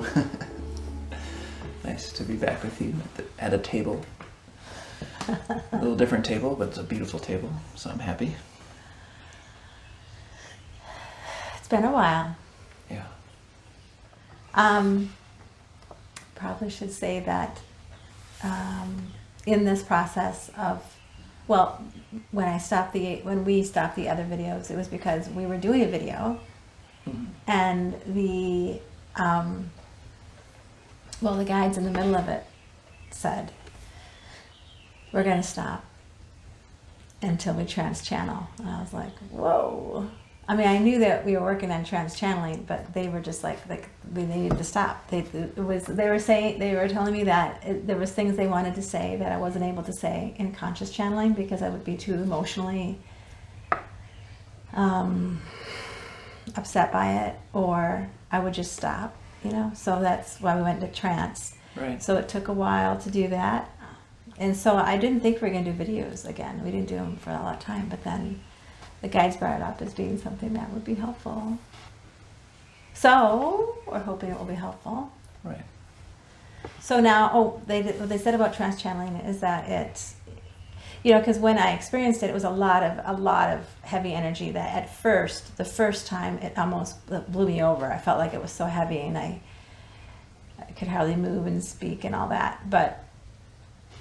Hello. Nice to be back with you at a table. A little different table, but it's a beautiful table, so I'm happy. It's been a while. Yeah. Probably should say that in this process of, well, when we stopped the other videos, it was because we were doing a video, and the guides in the middle of it said, we're going to stop until we trance channel. And I was like, whoa. I mean, I knew that we were working on trance channeling, but they were just like they needed to stop. They were telling me that there was things they wanted to say that I wasn't able to say in conscious channeling because I would be too emotionally upset by it, or I would just stop, So that's why we went to trance. Right. So it took a while to do that. And so I didn't think we were going to do videos again. We didn't do them for a lot of time, but then the guides brought it up as being something that would be helpful. So we're hoping it will be helpful. Right. So now, what they said about trance channeling is that it's, because when I experienced it, it was a lot of heavy energy that at first, the first time, it almost blew me over. I felt like it was so heavy and I could hardly move and speak and all that. But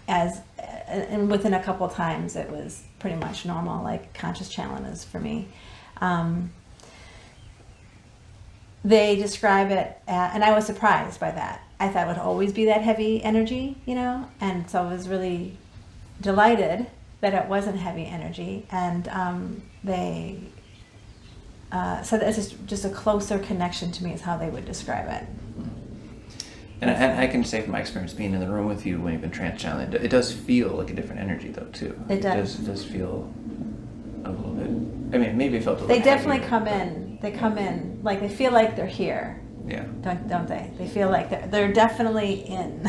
and within a couple of times, it was pretty much normal, like conscious channeling is for me. They describe it, and I was surprised by that. I thought it would always be that heavy energy, and so I was really delighted that it wasn't heavy energy. And they said that it's just a closer connection to me is how they would describe it. And I can say from my experience being in the room with you when you've been trance channeling, it does feel like a different energy though too. It does. It does feel a little bit. I mean, maybe it felt a little. They definitely come in. They come in like they feel like they're here. Yeah. Don't they? They feel like they're definitely in.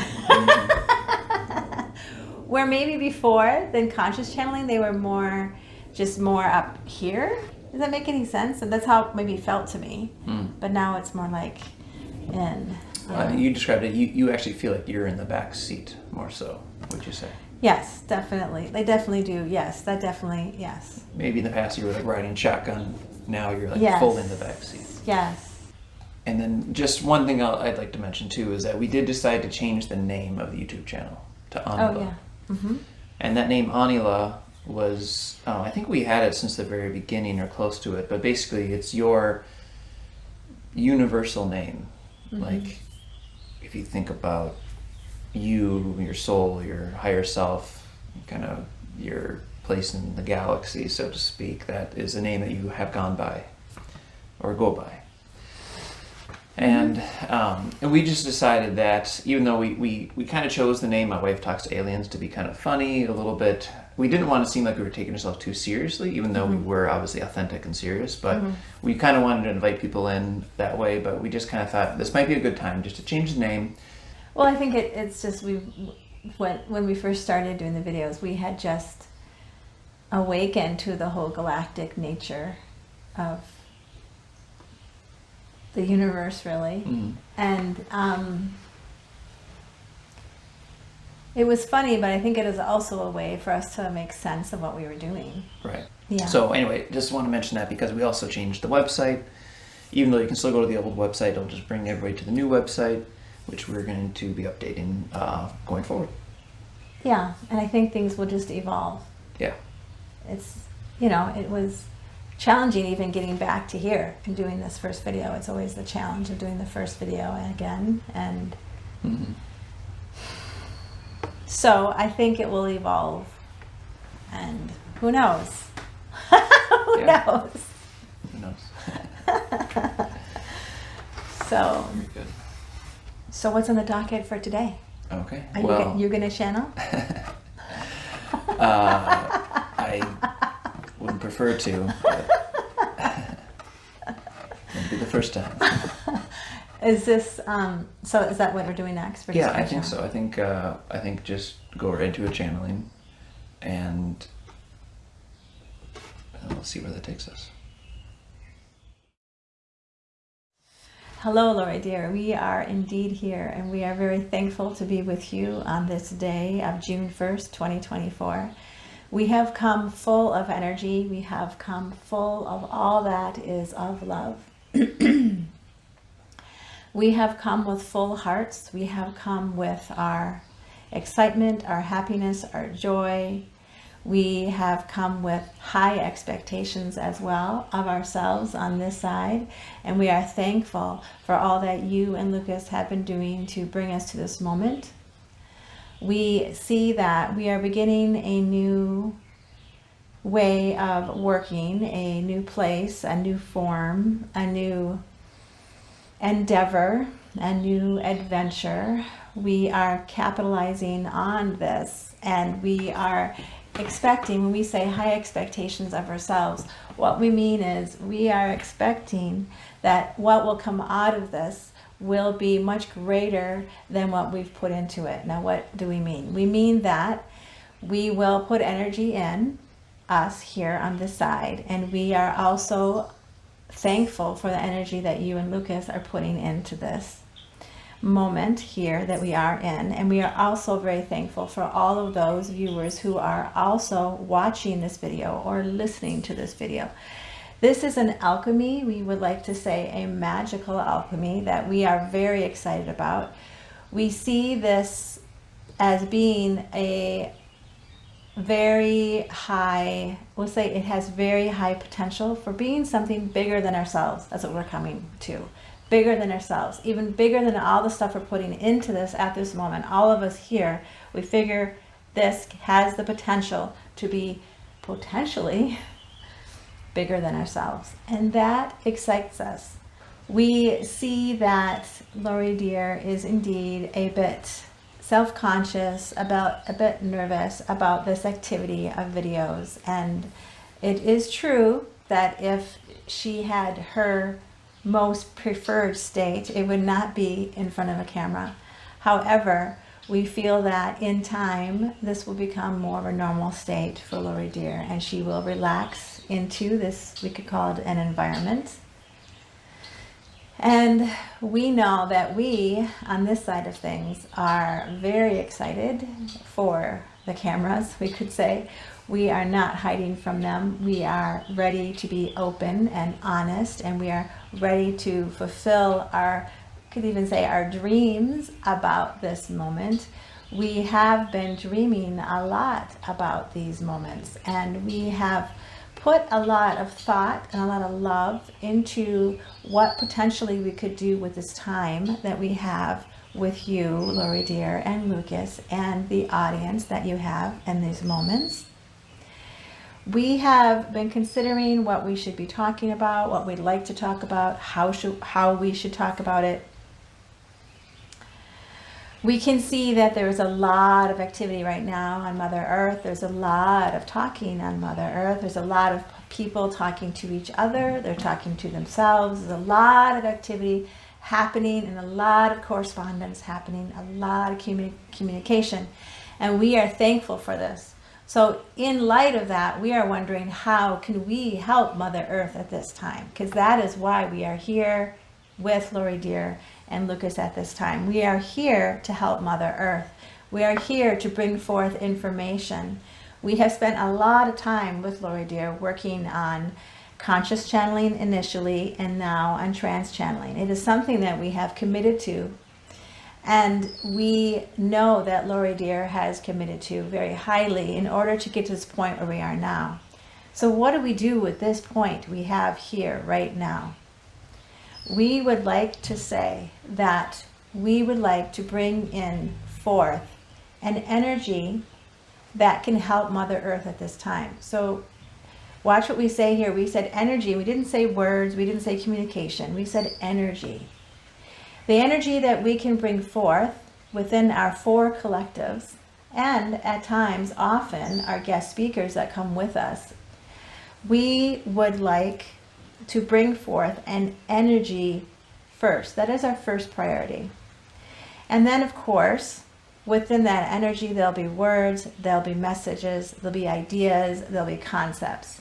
Where maybe before than conscious channeling, they were more up here. Does that make any sense? And that's how it maybe felt to me. But now it's more like in. You described it. You actually feel like you're in the back seat more so. Would you say? Yes, definitely. They definitely do. Yes, that definitely. Yes. Maybe in the past you were like riding shotgun. Now you're like yes. full in the back seat. Yes. And then just one thing I'd like to mention too is that we did decide to change the name of the YouTube channel to Ahnila. Oh yeah. Mm-hmm. And that name Ahnila was, I think we had it since the very beginning or close to it, but basically it's your universal name. Mm-hmm. Like if you think about you, your soul, your higher self, kind of your place in the galaxy, so to speak, that is a name that you have gone by or go by. And we just decided that even though we kind of chose the name My Wife Talks to Aliens to be kind of funny a little bit, we didn't want to seem like we were taking ourselves too seriously, even though we were obviously authentic and serious, but we kind of wanted to invite people in that way, but we just kind of thought this might be a good time just to change the name. Well, I think it's just when we first started doing the videos, we had just awakened to the whole galactic nature of the universe, really. And it was funny, but I think it is also a way for us to make sense of what we were doing. Right. Yeah. So anyway, just want to mention that because we also changed the website. Even though you can still go to the old website, it'll just bring everybody to the new website, which we're going to be updating going forward. Yeah, and I think things will just evolve. Yeah. It's, it was challenging even getting back to here and doing this first video. It's always the challenge of doing the first video again. And so I think it will evolve. And who knows? Who knows? Who knows? So, Very good. So what's on the docket for today? Okay. Are you going to channel? I wouldn't prefer to, but it'll be the first time. Is this so? Is that what we're doing next? Yeah, I think so. I think just go right into a channeling, and we'll see where that takes us. Hello, Lori dear. We are indeed here, and we are very thankful to be with you on this day of June 1st, 2024. We have come full of energy. We have come full of all that is of love. We have come with full hearts. We have come with our excitement, our happiness, our joy. We have come with high expectations as well of ourselves on this side. And we are thankful for all that you and Lucas have been doing to bring us to this moment. We see that we are beginning a new way of working, a new place, a new form, a new endeavor, a new adventure. We are capitalizing on this, and we are expecting, when we say high expectations of ourselves, what we mean is we are expecting that what will come out of this will be much greater than what we've put into it. Now, what do we mean? We mean that we will put energy in us here on this side, and we are also thankful for the energy that you and Lucas are putting into this moment here that we are in. And we are also very thankful for all of those viewers who are also watching this video or listening to this video. This is an alchemy, we would like to say a magical alchemy, that we are very excited about. We see this as being a very high, we'll say it has very high potential for being something bigger than ourselves. That's what we're coming to. Bigger than ourselves, even bigger than all the stuff we're putting into this at this moment. All of us here, we figure this has the potential to be potentially bigger than ourselves. And that excites us. We see that Lori dear is indeed a bit self-conscious, a bit nervous about this activity of videos. And it is true that if she had her most preferred state, it would not be in front of a camera. However, we feel that in time, this will become more of a normal state for Lori dear, and she will relax into this, we could call it an environment. And we know that we, on this side of things, are very excited for the cameras, we could say. We are not hiding from them. We are ready to be open and honest, and we are ready to fulfill our, could even say, our dreams about this moment. We have been dreaming a lot about these moments, and we have put a lot of thought and a lot of love into what potentially we could do with this time that we have with you, Lori dear, and Lucas, and the audience that you have in these moments. We have been considering what we should be talking about, what we'd like to talk about, how we should talk about it. We can see that there's a lot of activity right now on Mother Earth. There's a lot of talking on Mother Earth. There's a lot of people talking to each other. They're talking to themselves. There's a lot of activity happening and a lot of correspondence happening, a lot of communication. And we are thankful for this. So in light of that, we are wondering, how can we help Mother Earth at this time? Because that is why we are here with Lori dear and Lucas at this time. We are here to help Mother Earth. We are here to bring forth information. We have spent a lot of time with Lori dear working on conscious channeling initially, and now on trance channeling. It is something that we have committed to, and we know that Lori dear has committed to very highly in order to get to this point where we are now. So what do we do with this point we have here right now? We would like to say that we would like to bring in forth an energy that can help Mother Earth at this time. So watch what we say here. We said energy. We didn't say words. We didn't say communication. We said energy. The energy that we can bring forth within our 4 collectives, and at times, often, our guest speakers that come with us. We would like to bring forth an energy first. That is our first priority. And then, of course, within that energy, there'll be words, there'll be messages, there'll be ideas, there'll be concepts.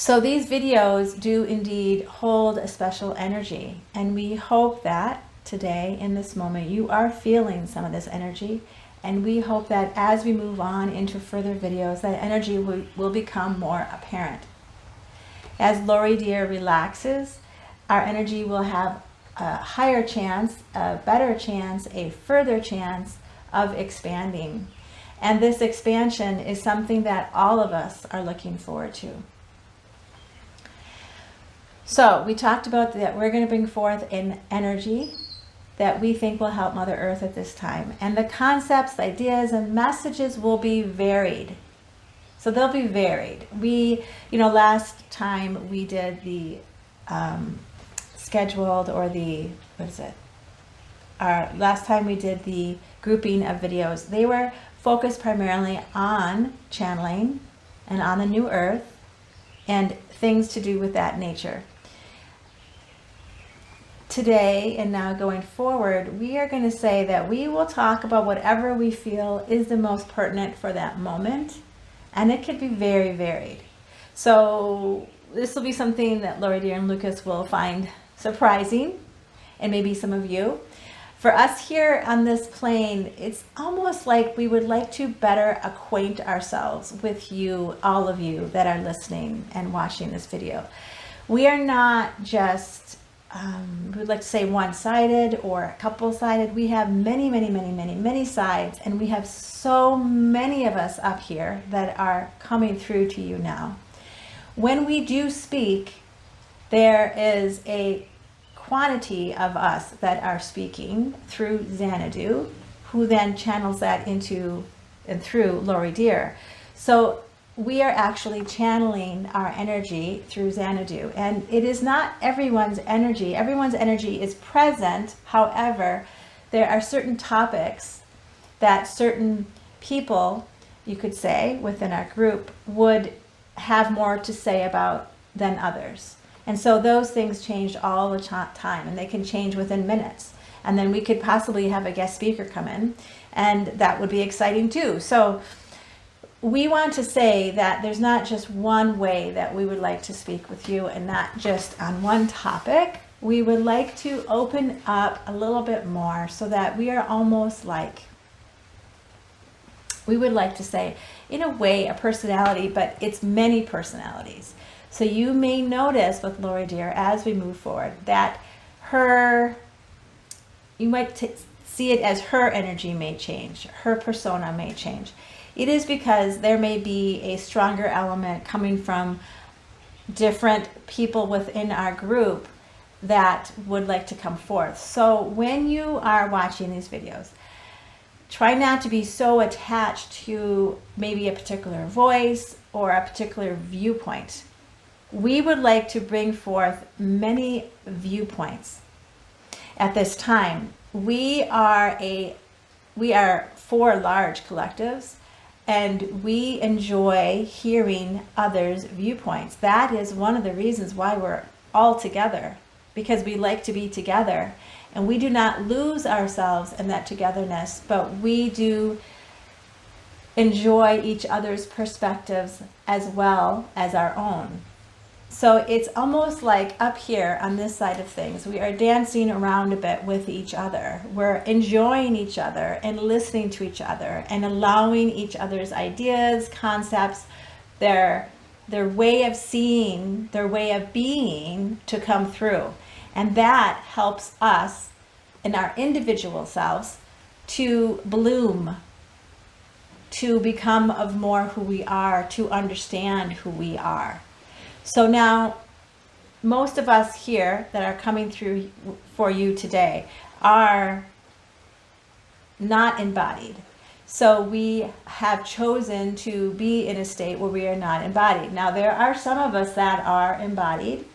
So these videos do indeed hold a special energy, and we hope that today in this moment you are feeling some of this energy, and we hope that as we move on into further videos, that energy will become more apparent. As Lori Deer relaxes, our energy will have a higher chance, a better chance, a further chance of expanding. And this expansion is something that all of us are looking forward to. So we talked about that we're going to bring forth an energy that we think will help Mother Earth at this time. And the concepts, ideas, and messages will be varied. So they'll be varied. Last time we did the scheduled, or last time we did the grouping of videos, they were focused primarily on channeling and on the new earth and things to do with that nature. Today and now going forward, we are going to say that we will talk about whatever we feel is the most pertinent for that moment, and it could be very varied. So this will be something that Lori Deer and Lucas will find surprising, and maybe some of you. For us here on this plane, it's almost like we would like to better acquaint ourselves with you, all of you that are listening and watching this video. We are not just we'd like to say one-sided or a couple-sided. We have many sides, and we have so many of us up here that are coming through to you now. When we do speak, there is a quantity of us that are speaking through Xanadu, who then channels that into and through Lori Deer. So we are actually channeling our energy through Xanadu, and it is not everyone's energy. Everyone's energy is present. However, there are certain topics that certain people, you could say, within our group would have more to say about than others. And so those things change all the time, and they can change within minutes. And then we could possibly have a guest speaker come in, and that would be exciting too. So we want to say that there's not just one way that we would like to speak with you, and not just on one topic. We would like to open up a little bit more so that we are almost like, we would like to say, in a way, a personality, but it's many personalities. So you may notice with Lori Deer as we move forward that you might see it as her energy may change, her persona may change. It is because there may be a stronger element coming from different people within our group that would like to come forth. So when you are watching these videos, try not to be so attached to maybe a particular voice or a particular viewpoint. We would like to bring forth many viewpoints at this time. We are 4 large collectives, and we enjoy hearing others' viewpoints. That is one of the reasons why we're all together, because we like to be together, and we do not lose ourselves in that togetherness, but we do enjoy each other's perspectives as well as our own. So it's almost like up here on this side of things, we are dancing around a bit with each other. We're enjoying each other and listening to each other and allowing each other's ideas, concepts, their way of seeing, their way of being to come through. And that helps us in our individual selves to bloom, to become of more who we are, to understand who we are. So now, most of us here that are coming through for you today are not embodied. So we have chosen to be in a state where we are not embodied. Now, there are some of us that are embodied,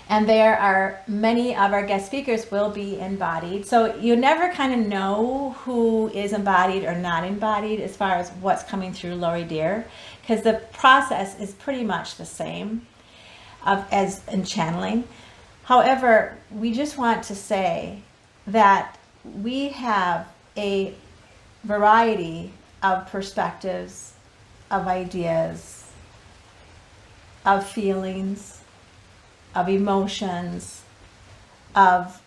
and there are many of our guest speakers will be embodied. So you never kind of know who is embodied or not embodied as far as what's coming through Lori Deer, because the process is pretty much the same as in channeling. However, we just want to say that we have a variety of perspectives, of ideas, of feelings, of emotions, of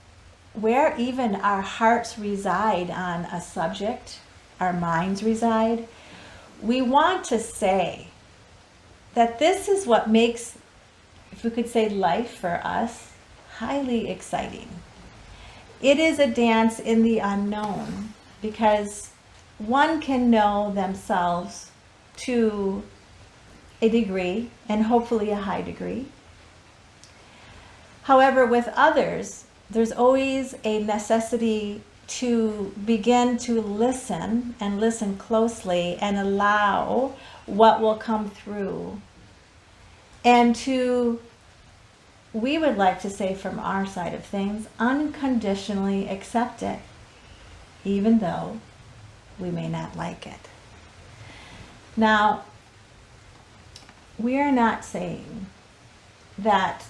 where even our hearts reside on a subject, our minds reside, we want to say that this is what makes, if we could say, life for us highly exciting. It is a dance in the unknown, because one can know themselves to a degree, and hopefully a high degree. However, with others, there's always a necessity to begin to listen, and listen closely, and allow what will come through. And to, we would like to say from our side of things, unconditionally accept it, even though we may not like it. Now, we are not saying that,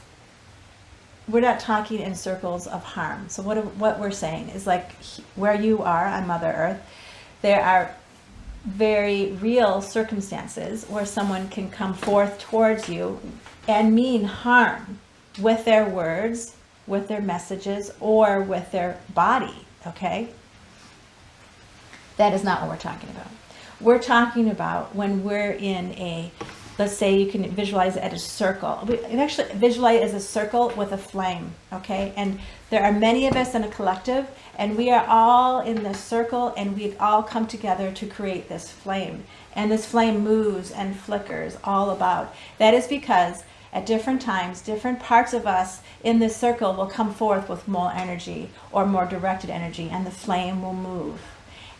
we're not talking in circles of harm. So what we're saying is, like, where you are on Mother Earth, there are very real circumstances where someone can come forth towards you and mean harm with their words, with their messages, or with their body, okay? That is not what we're talking about. We're talking about when we're in a, let's say you can visualize it as a circle. We actually visualize it as a circle with a flame, okay? And there are many of us in a collective, and we are all in this circle, and we've all come together to create this flame. And this flame moves and flickers all about. That is because at different times, different parts of us in this circle will come forth with more energy or more directed energy, and the flame will move.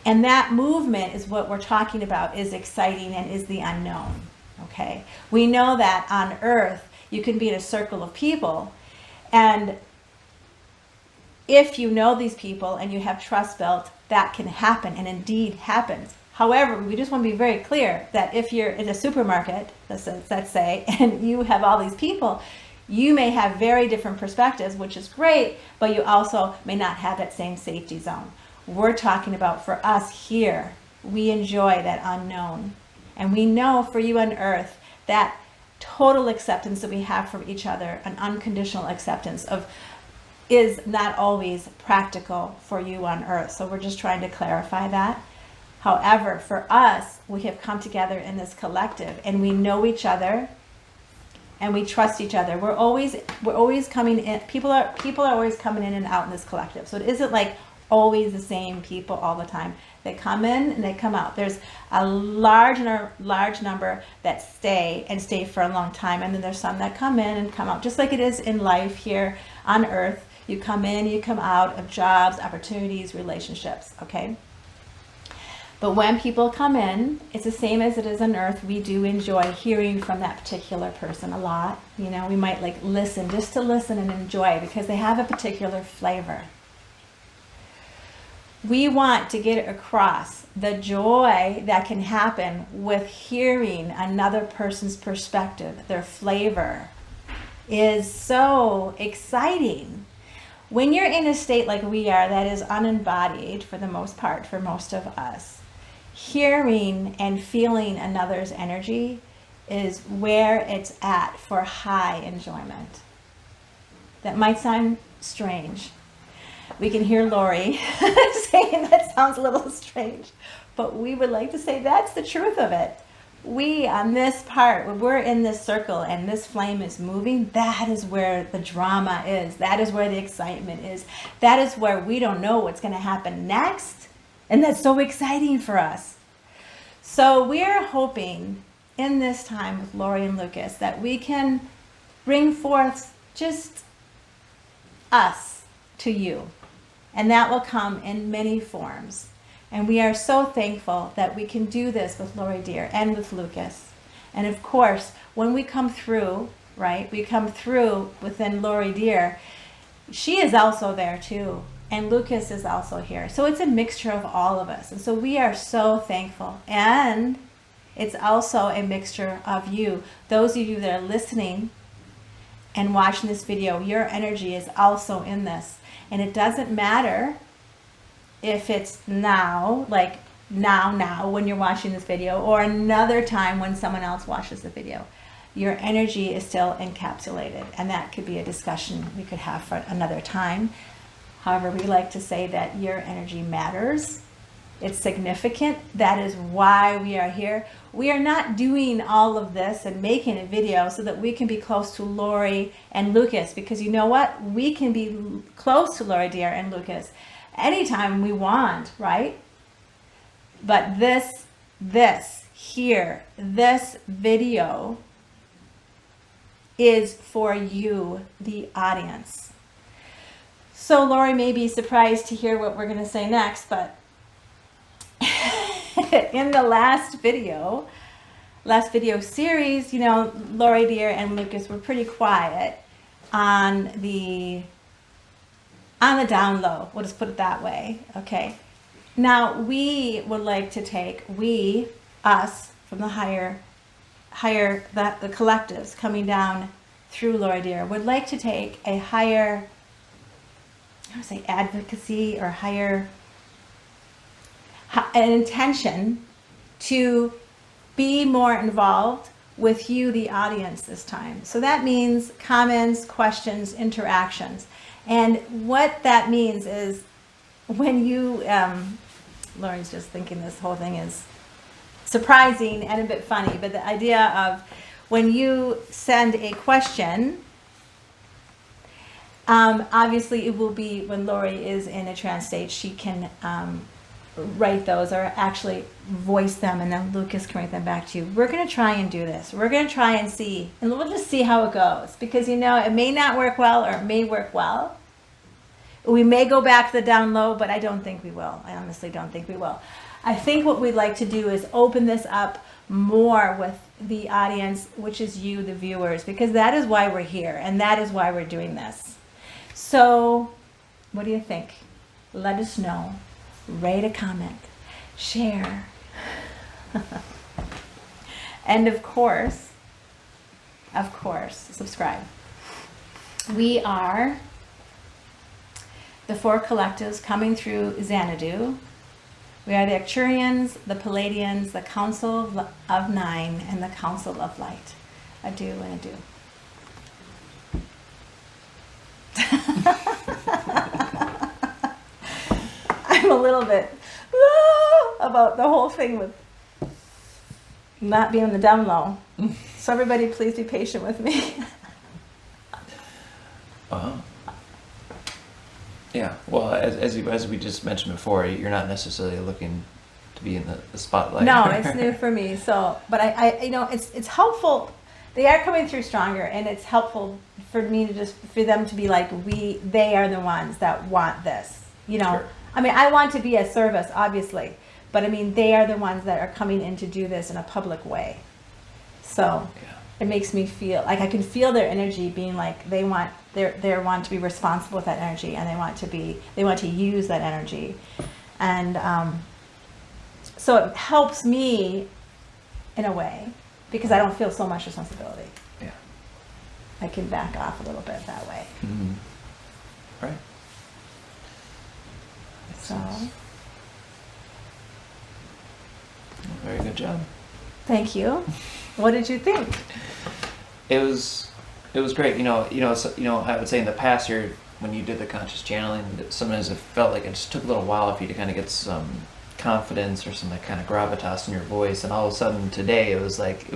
And that movement is what we're talking about, is exciting and is the unknown. Okay, we know that on Earth you can be in a circle of people, and if you know these people and you have trust built, that can happen, and indeed happens. However, we just want to be very clear that if you're in a supermarket, let's say, and you have all these people, you may have very different perspectives, which is great, but you also may not have that same safety zone. We're talking about, for us here, we enjoy that unknown. And we know for you on Earth, that total acceptance that we have for each other, an unconditional acceptance of, is not always practical for you on Earth. So we're just trying to clarify that. However, for us, we have come together in this collective, and we know each other, and we trust each other. We're always coming in. People are always coming in and out in this collective. So it isn't like always the same people all the time. They come in and they come out. There's a large number that stay for a long time, and then there's some that come in and come out, just like it is in life here on Earth. You come in, you come out of jobs, opportunities, relationships, okay? But when people come in, it's the same as it is on Earth. We do enjoy hearing from that particular person a lot. You know, we might like listen, just to listen and enjoy, because they have a particular flavor. We want to get across the joy that can happen with hearing another person's perspective. Their flavor is so exciting. When you're in a state like we are, that is unembodied for the most part, for most of us, hearing and feeling another's energy is where it's at for high enjoyment. That might sound strange. We can hear Lori saying that sounds a little strange, but we would like to say that's the truth of it. We, on this part, when we're in this circle and this flame is moving, that is where the drama is. That is where the excitement is. That is where we don't know what's going to happen next. And that's so exciting for us. So we're hoping in this time with Lori and Lucas that we can bring forth just us to you. And that will come in many forms. And we are so thankful that we can do this with Lori Dear and with Lucas. And of course, when we come through, right, we come through within Lori Dear, she is also there too. And Lucas is also here. So it's a mixture of all of us. And so we are so thankful. And it's also a mixture of you. Those of you that are listening and watching this video, your energy is also in this. And it doesn't matter if it's now, like now when you're watching this video, or another time when someone else watches the video. your energy is still encapsulated. And that could be a discussion we could have for another time. However, we like to say that your energy matters. It's significant. That is why we are here. We are not doing all of this and making a video so that we can be close to Lori and Lucas, because you know what? We can be close to Lori Dear and Lucas anytime we want, right? But this video is for you, the audience. So Lori may be surprised to hear what we're going to say next, but in the last video series, you know, Lori Dear and Lucas were pretty quiet on the down low. We'll just put it that way. Okay. Now we would like to take, us from the higher, the collectives coming down through Lori Dear would like to take a higher, I would say advocacy or higher, an intention to be more involved with you, the audience, this time. So that means comments, questions, interactions. And what that means is when you, Lori's just thinking this whole thing is surprising and a bit funny, but the idea of when you send a question, obviously it will be when Lori is in a trance state, she can write those or actually voice them, and then Lucas can write them back to you. We're going to try and do this. We're going to try and see, and we'll just see how it goes, because you know, it may not work well or it may work well. We may go back to the down low, but I don't think we will. I honestly don't think we will. I think what we'd like to do is open this up more with the audience, which is you, the viewers, because that is why we're here and that is why we're doing this. So what do you think? Let us know. Rate a comment, share, and of course, subscribe. We are the four collectives coming through Xanadu. We are the Arcturians, the Palladians, the Council of Nine, and the Council of Light. Adieu and adieu. I'm a little bit about the whole thing with not being on the down low. So everybody please be patient with me. Yeah, well, as we just mentioned before, you're not necessarily looking to be in the spotlight. No, it's new for me. So, but I you know, it's helpful. They are coming through stronger, and it's helpful for me to for them to be like, they are the ones that want this. You know, sure. I mean, I want to be a service, obviously, but I mean, they are the ones that are coming in to do this in a public way. So it makes me feel like I can feel their energy being like they want to be responsible with that energy, and they want to use that energy, and so it helps me in a way because I don't feel so much responsibility. Yeah, I can back off a little bit that way. Mm-hmm. Right. So, very good job. Thank you. What did you think? It was great. You know, I would say in the past year when you did the conscious channeling, sometimes it felt like it just took a little while for you to kind of get some confidence or some kind of gravitas in your voice, and all of a sudden today it was like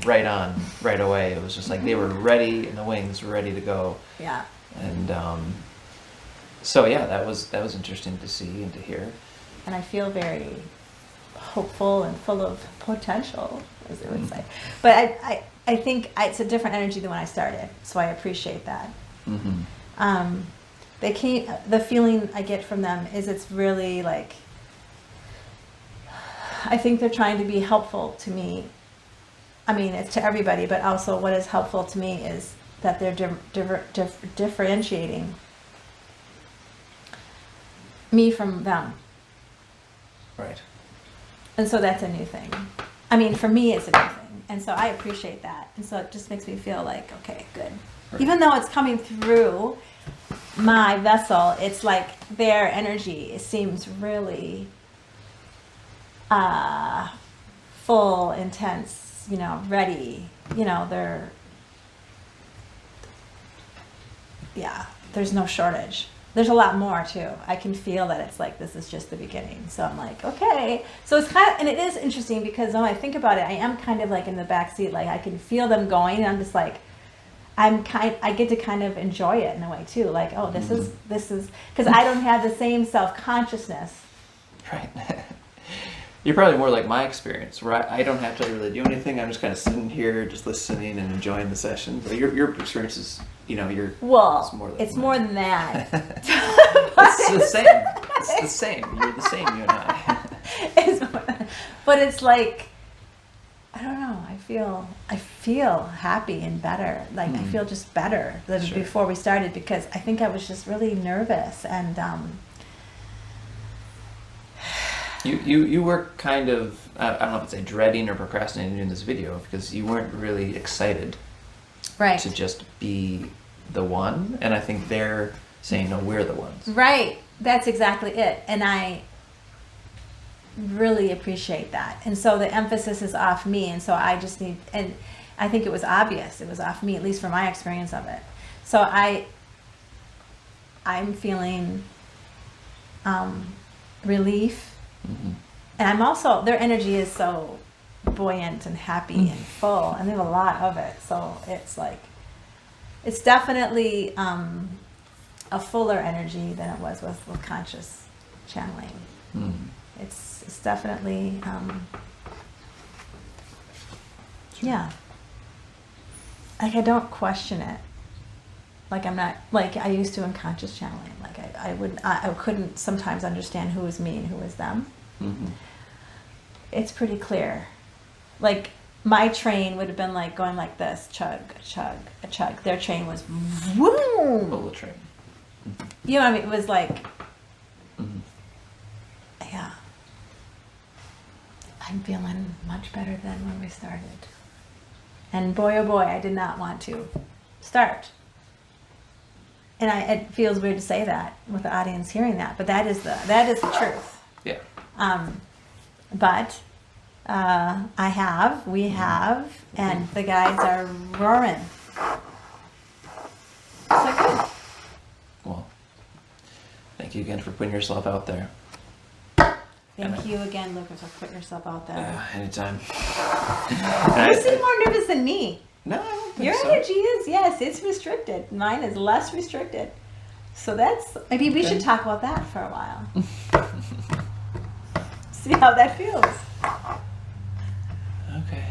right on, right away. It was just like they were ready and the wings were ready to go. Yeah. And so yeah, that was interesting to see and to hear. And I feel very hopeful and full of potential, as they would say. But I think it's a different energy than when I started, so I appreciate that. Mm-hmm. The feeling I get from them is it's really like, I think they're trying to be helpful to me. I mean, it's to everybody, but also what is helpful to me is that they're differentiating me from them. Right. And so that's a new thing. I mean, for me, it's a new thing. And so I appreciate that. And so it just makes me feel like, okay, good. Right. Even though it's coming through my vessel, it's like their energy seems really full, intense, ready, there's no shortage. There's a lot more too. I can feel that it's like, this is just the beginning. So I'm like, okay. So it's kind of, and it is interesting because when I think about it, I am kind of like in the back seat, like I can feel them going, and I'm just like, I get to kind of enjoy it in a way too. Like, oh, this is, because I don't have the same self-consciousness. Right. You're probably more like my experience, where I don't have to really do anything. I'm just kind of sitting here, just listening and enjoying the session. But your experience is, Well, it's more than that. It's the same. It's the same. You're the same, you and I. But it's like, I don't know. I feel happy and better. Like I feel just better than before we started, because I think I was just really nervous and. You were kind of, I don't know if it's dreading or procrastinating in this video, because you weren't really excited to just be the one. And I think they're saying, no, we're the ones. Right. That's exactly it. And I really appreciate that. And so the emphasis is off me. And so I just need, and I think it was obvious. It was off me, at least from my experience of it. So I'm feeling relief. Mm-hmm. And I'm also, their energy is so buoyant and happy and full, and they have a lot of it. So it's like, it's definitely a fuller energy than it was with conscious channeling. Mm. It's definitely, like I don't question it. Like I'm not, like I used to in conscious channeling. Like I couldn't sometimes understand who was me and who was them. Mm-hmm. It's pretty clear. Like my train would have been like going like this, chug, a chug, a chug. Their train was boom. Bullet train. Mm-hmm. You know what I mean? It was like, yeah. I'm feeling much better than when we started. And boy, oh boy, I did not want to start. And it feels weird to say that with the audience hearing that, but that is the truth. Yeah. But we have, and the guides are roaring. So good. Well, thank you again for putting yourself out there. Thank you again, Lucas, for putting yourself out there. Anytime. You seem more nervous than me. No, I don't think Your so. energy is, yes, it's restricted. Mine is less restricted. So maybe we should talk about that for a while. See how that feels. Okay.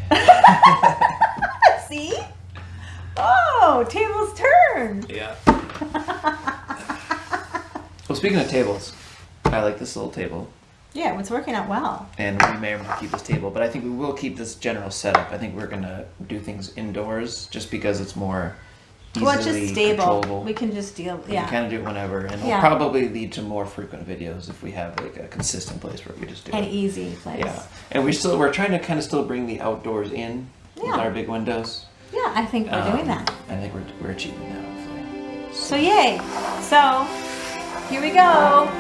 See? Oh, tables turn. Yeah. Well, speaking of tables, I like this little table. Yeah, it's working out well. And we may or may not keep this table, but I think we will keep this general setup. I think we're going to do things indoors just because it's more easily it's just stable. Controllable. We can just deal, We can kind of do it whenever, and it'll probably lead to more frequent videos if we have like a consistent place where we just do it. An easy place. Yeah. And we're trying to kind of still bring the outdoors in with our big windows. Yeah, I think we're doing that. I think we're achieving that, hopefully. So yay. So, here we go.